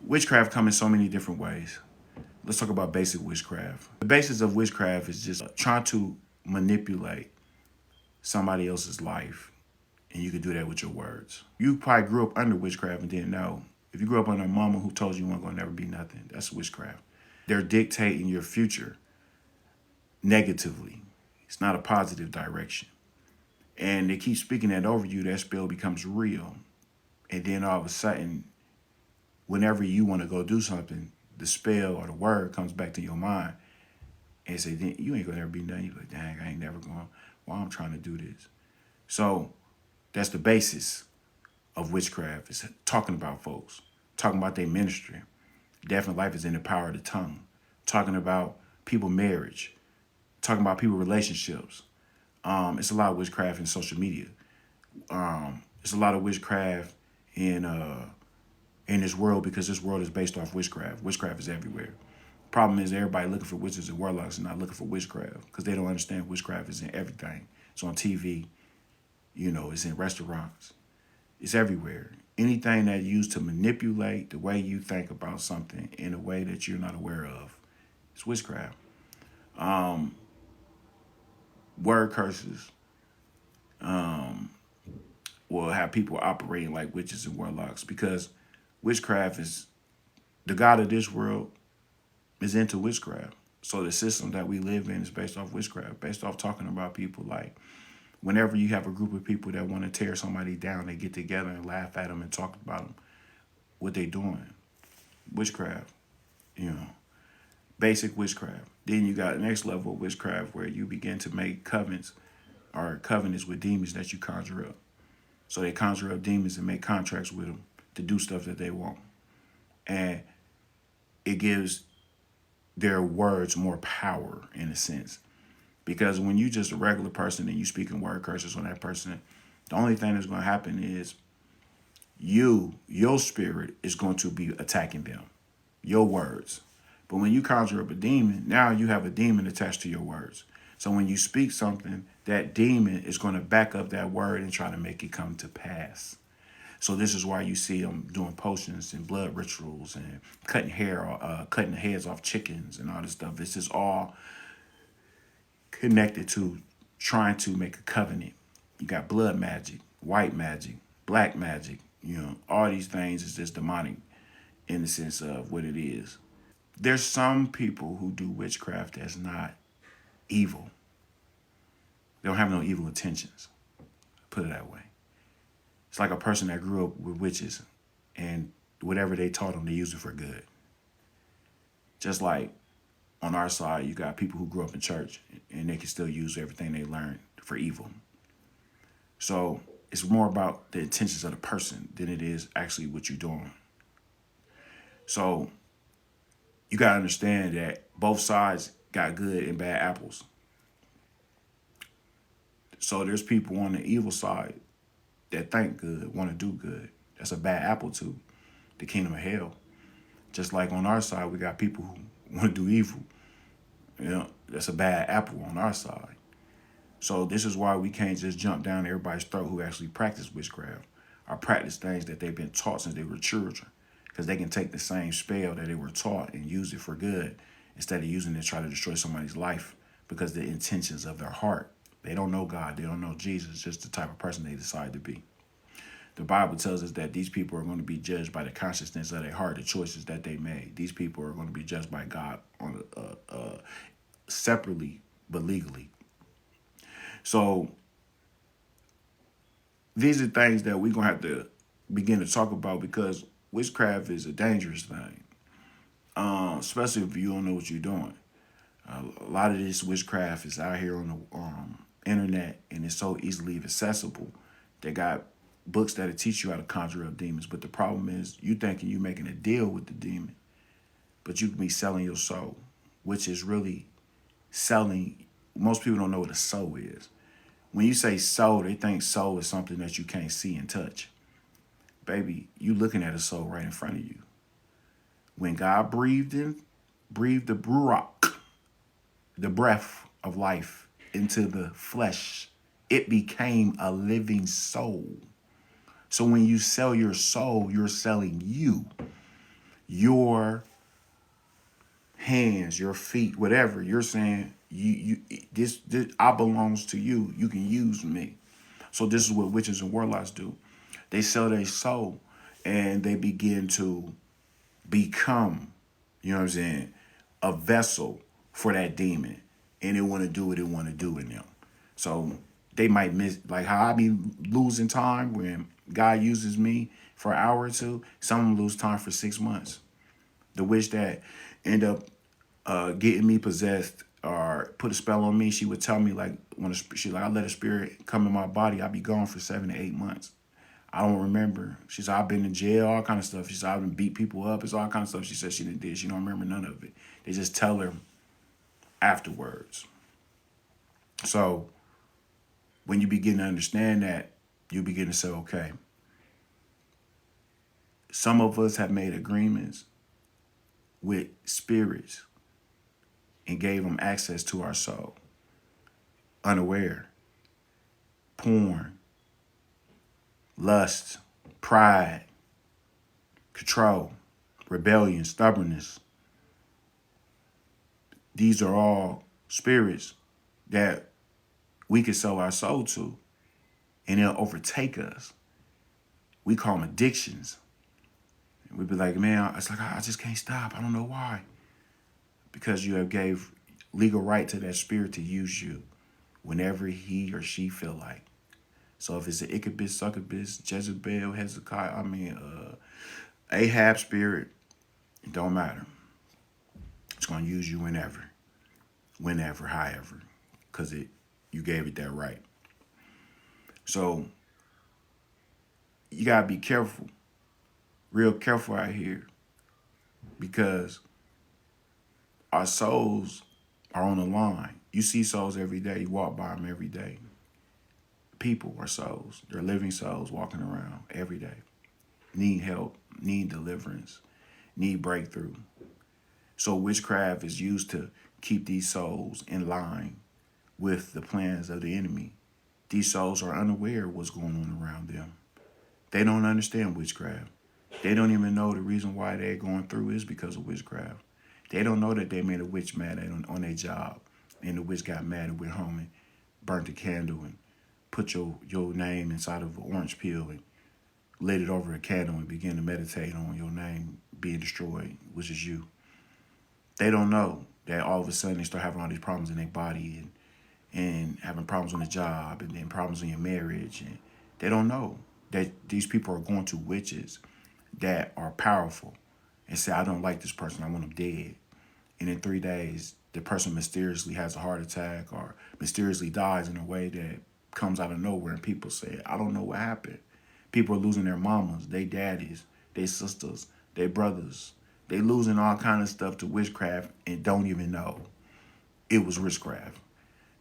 Witchcraft comes in so many different ways. Let's talk about basic witchcraft. The basis of witchcraft is just trying to manipulate somebody else's life, and you can do that with your words. You probably grew up under witchcraft and didn't know. If you grew up under a mama who told you weren't going to never be nothing, that's witchcraft. They're dictating your future negatively. It's not a positive direction. And they keep speaking that over you, that spell becomes real. And then all of a sudden, whenever you want to go do something, the spell or the word comes back to your mind and say, you ain't gonna ever be nothing. You're like, dang, I ain't never going, well, I'm trying to do this. So that's the basis of witchcraft, is talking about folks, talking about their ministry. Death and life is in the power of the tongue. Talking about people marriage, talking about people relationships. It's a lot of witchcraft in social media. It's a lot of witchcraft in this world, because this world is based off witchcraft. Witchcraft is everywhere. Problem is, everybody looking for witches and warlocks and not looking for witchcraft, because they don't understand witchcraft is in everything. It's on TV, it's in restaurants. It's everywhere. Anything that used to manipulate the way you think about something in a way that you're not aware of, it's witchcraft. Word curses will have people operating like witches and warlocks, because witchcraft is, the God of this world is into witchcraft. So the system that we live in is based off witchcraft, based off talking about people. Like, whenever you have a group of people that want to tear somebody down, they get together and laugh at them and talk about them. What they doing? Witchcraft, basic witchcraft. Then you got the next level of witchcraft, where you begin to make covenants with demons that you conjure up. So they conjure up demons and make contracts with them to do stuff that they want. And it gives their words more power, in a sense. Because when you just a regular person and you speaking word curses on that person, the only thing that's going to happen is your spirit is going to be attacking them, your words. But when you conjure up a demon, now you have a demon attached to your words. So when you speak something, that demon is going to back up that word and try to make it come to pass. So this is why you see them doing potions and blood rituals and cutting the heads off chickens and all this stuff. This is all connected to trying to make a covenant. You got blood magic, white magic, black magic. All these things is just demonic in the sense of what it is. There's some people who do witchcraft that's not evil. They don't have no evil intentions. Put it that way. It's like a person that grew up with witches, and whatever they taught them, they use it for good. Just like on our side, you got people who grew up in church, and they can still use everything they learned for evil. So it's more about the intentions of the person than it is actually what you're doing. So you got to understand that both sides got good and bad apples. So there's people on the evil side that think good, want to do good. That's a bad apple to the kingdom of hell. Just like on our side, we got people who want to do evil. That's a bad apple on our side. So this is why we can't just jump down everybody's throat who actually practice witchcraft or practice things that they've been taught since they were children. Because they can take the same spell that they were taught and use it for good instead of using it to try to destroy somebody's life, because the intentions of their heart. They don't know God. They don't know Jesus. Just the type of person they decide to be. The Bible tells us that these people are going to be judged by the consciousness of their heart, the choices that they made. These people are going to be judged by God on separately but legally. So these are things that we're going to have to begin to talk about, because witchcraft is a dangerous thing, especially if you don't know what you're doing. A lot of this witchcraft is out here on the internet, and it's so easily accessible. They got books that'll teach you how to conjure up demons. But the problem is, you thinking you're making a deal with the demon, but you can be selling your soul, which is really selling. Most people don't know what a soul is. When you say soul, they think soul is something that you can't see and touch. Baby, you looking at a soul right in front of you. When God breathed the Ruach, the breath of life, into the flesh, it became a living soul. So when you sell your soul, you're selling you. your hands, your feet, whatever. You're saying this I belongs to you. You can use me. So this is what witches and warlocks do. They sell their soul and they begin to become, you know what I'm saying, a vessel for that demon. And they want to do what they want to do in them. So they might miss, like how I be losing time when God uses me for an hour or two. Some of them lose time for 6 months. The witch that end up getting me possessed or put a spell on me, she would tell me like when she like I let a spirit come in my body, I'd be gone for 7 to 8 months. I don't remember. She said I've been in jail, all kind of stuff. She said I've been beat people up. It's all kind of stuff. She said she didn't did. She don't remember none of it. They just tell her afterwards. So when you begin to understand that, you begin to say, okay, some of us have made agreements with spirits and gave them access to our soul. Unaware. Porn, lust, pride, control, rebellion, stubbornness. These are all spirits that we can sell our soul to, and they'll overtake us. We call them addictions. And we'd be like, man, it's like, I just can't stop. I don't know why. Because you have gave legal right to that spirit to use you whenever he or she feel like. So if it's an Ichabod, Succubus, Jezebel, Hezekiah, Ahab spirit, it don't matter. It's going to use you whenever, however, because you gave it that right. So you got to be careful, real careful out here, because our souls are on the line. You see souls every day. You walk by them every day. People are souls. They're living souls walking around every day. Need help, need deliverance, need breakthrough. So witchcraft is used to keep these souls in line with the plans of the enemy. These souls are unaware of what's going on around them. They don't understand witchcraft. They don't even know the reason why they're going through is because of witchcraft. They don't know that they made a witch mad on their job, and the witch got mad and went home and burnt a candle and put your name inside of an orange peel and lit it over a candle and began to meditate on your name being destroyed, which is you. They don't know that all of a sudden they start having all these problems in their body and having problems on the job and then problems in your marriage. And they don't know that these people are going to witches that are powerful and say, I don't like this person, I want them dead. And in 3 days, the person mysteriously has a heart attack or mysteriously dies in a way that comes out of nowhere, and people say, I don't know what happened. People are losing their mamas, their daddies, their sisters, their brothers. They losing all kind of stuff to witchcraft and don't even know it was witchcraft.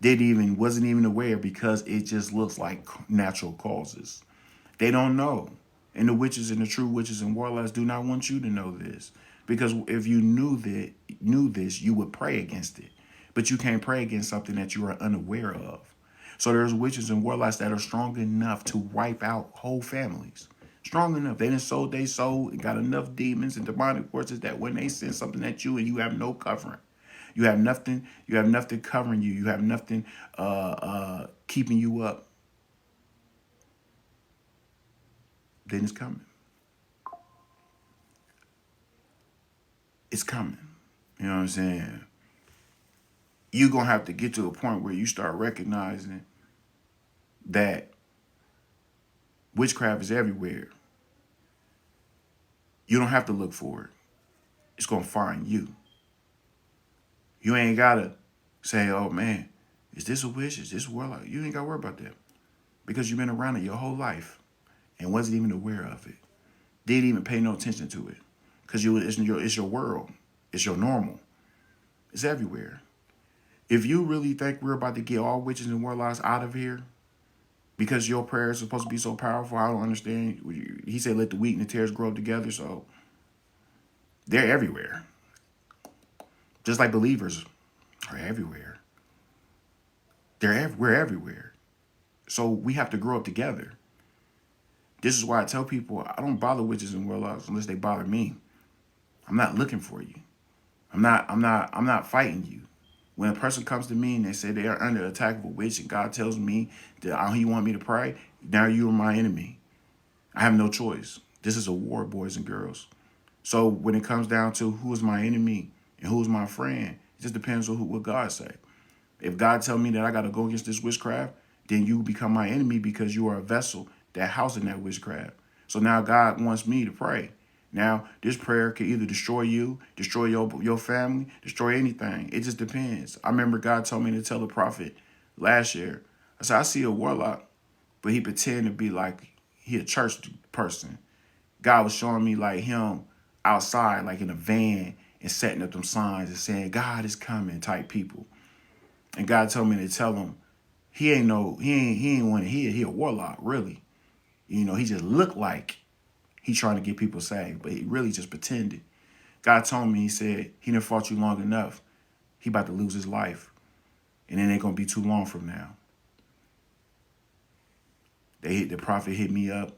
Wasn't even aware because it just looks like natural causes. They don't know. And the witches and the true witches and warlocks do not want you to know this. Because if you knew this, you would pray against it. But you can't pray against something that you are unaware of. So there's witches and warlocks that are strong enough to wipe out whole families. Strong enough. They done sold their soul and got enough demons and demonic forces that when they send something at you and you have no covering, you have nothing covering you, you have nothing keeping you up, then it's coming. It's coming. You know what I'm saying? You're going to have to get to a point where you start recognizing that witchcraft is everywhere. You don't have to look for it. It's going to find you. You ain't got to say, oh, man, is this a witch? Is this a warlock? You ain't got to worry about that because you've been around it your whole life and wasn't even aware of it. Didn't even pay no attention to it because it's your world. It's your normal. It's everywhere. If you really think we're about to get all witches and warlocks out of here because your prayers are supposed to be so powerful, I don't understand. He said, let the wheat and the tares grow up together. So they're everywhere. Just like believers are everywhere. We're everywhere. So we have to grow up together. This is why I tell people I don't bother witches and warlocks unless they bother me. I'm not looking for you. I'm not fighting you. When a person comes to me and they say they are under attack of a witch and God tells me that he want me to pray, now you are my enemy. I have no choice. This is a war, boys and girls. So when it comes down to who is my enemy and who is my friend, it just depends on what God say. If God tell me that I got to go against this witchcraft, then you become my enemy because you are a vessel that housing that witchcraft. So now God wants me to pray. Now, this prayer could either destroy you, destroy your family, destroy anything. It just depends. I remember God told me to tell the prophet last year. I said, I see a warlock, but he pretend to be like he a church person. God was showing me like him outside, like in a van, and setting up them signs and saying, God is coming type people. And God told me to tell him he ain't one, he a warlock, really. You know, he just looked like he trying to get people saved, but he really just pretended. God told me, he said, he done fought you long enough. He about to lose his life. And it ain't gonna be too long from now. The prophet hit me up.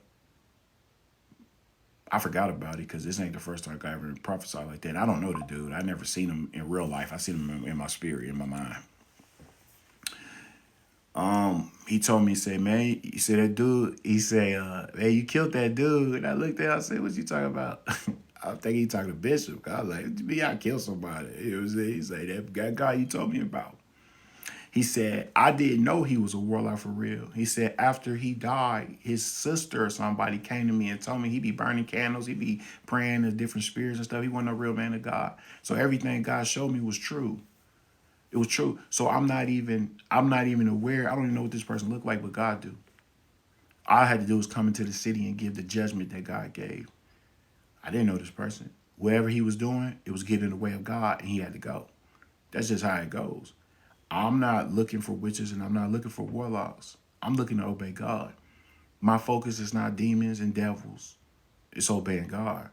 I forgot about it because this ain't the first time I ever prophesied like that. I don't know the dude. I never seen him in real life. I seen him in my spirit, in my mind. He told me, he said, man, he said that dude, he said, hey, you killed that dude. And I looked at him, I said, what you talking about? I think he talking to Bishop. I was like, me, I killed somebody. You know what I'm saying? He said, that guy you told me about. He said, I didn't know he was a warlock for real. He said, after he died, his sister or somebody came to me and told me he be burning candles, he be praying to different spirits and stuff. He wasn't a real man of God. So everything God showed me was true. It was true. So I'm not even aware. I don't even know what this person looked like, but God do. All I had to do was come into the city and give the judgment that God gave. I didn't know this person. Whatever he was doing, it was getting in the way of God, and he had to go. That's just how it goes. I'm not looking for witches and I'm not looking for warlocks. I'm looking to obey God. My focus is not demons and devils. It's obeying God.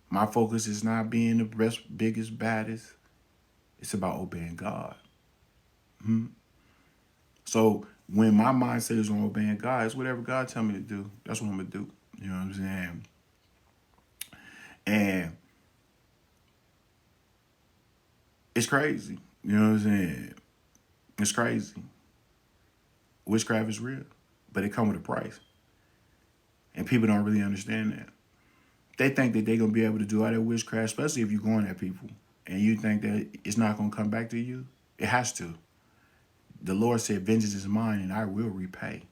My focus is not being the best, biggest, baddest. It's about obeying God. So when my mindset is on obeying God, it's whatever God tell me to do. That's what I'm going to do. You know what I'm saying? And it's crazy. You know what I'm saying? It's crazy. Witchcraft is real, but it comes with a price. And people don't really understand that. They think that they're going to be able to do all that witchcraft, especially if you're going at people, and you think that it's not going to come back to you. It has to. The Lord said, vengeance is mine and I will repay.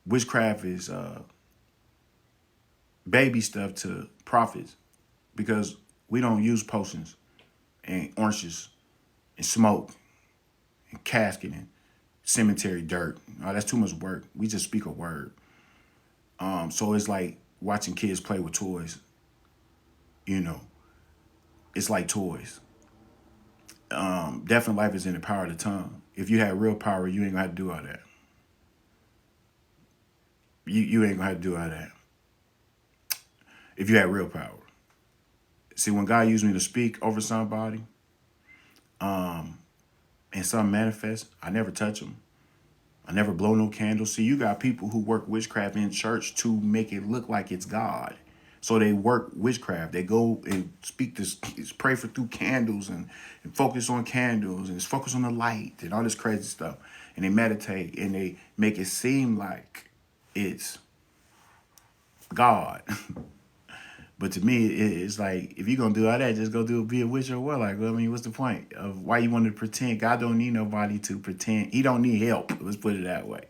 Witchcraft is baby stuff to prophets because we don't use potions and oranges and smoke and casket and cemetery dirt. Oh, that's too much work. We just speak a word. So it's like watching kids play with toys. You know, it's like toys. Death and life is in the power of the tongue. If you had real power, you ain't gonna have to do all that. You ain't gonna have to do all that. If you had real power. See, when God used me to speak over somebody, and something manifests, I never touch them. I never blow no candles. See, you got people who work witchcraft in church to make it look like it's God. So they work witchcraft. They go and speak this, pray for through candles and focus on candles and focus on the light and all this crazy stuff. And they meditate and they make it seem like it's God. But to me, it's like, if you're going to do all that, just go be a witch or what? Like, well, I mean, what's the point of why you want to pretend? God don't need nobody to pretend. He don't need help. Let's put it that way.